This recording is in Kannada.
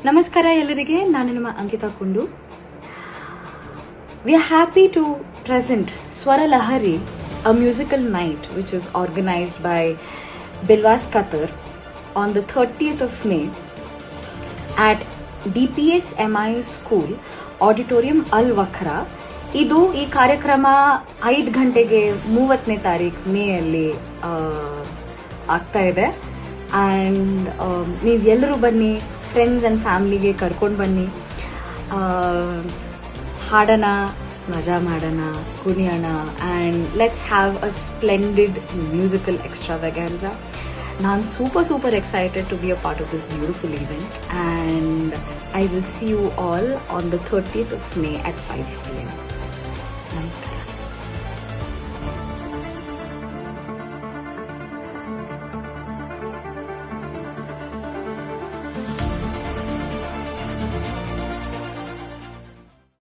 ನಮಸ್ಕಾರ ಎಲ್ಲರಿಗೆ, ನಾನು ನಿಮ್ಮ ಅಂಕಿತಾ ಕುಂಡು. We are happy to present Swara Lahari, a musical night which is organized by Bilwas Qatar on the 30th of May at DPS MI School, Auditorium Al Wakhra. ಇದು ಈ ಕಾರ್ಯಕ್ರಮ 5 ಗಂಟೆಗೆ 30ನೇ ತಾರೀಕು ಮೇ ಅಲ್ಲಿ ಆಗ್ತಾ ಇದೆ. ಆ್ಯಂಡ್ ನೀವೆಲ್ಲರೂ ಬನ್ನಿ, ಫ್ರೆಂಡ್ಸ್ ಆ್ಯಂಡ್ ಫ್ಯಾಮಿಲಿಗೆ ಕರ್ಕೊಂಡು ಬನ್ನಿ, ಹಾಡೋಣ, ಮಜಾ ಮಾಡೋಣ, ಕುಣಿಯೋಣ, and let's have a splendid musical extravaganza. ನಾನು super excited to be a part of this beautiful event, and I will see you all on the 30th of May at 5 p.m.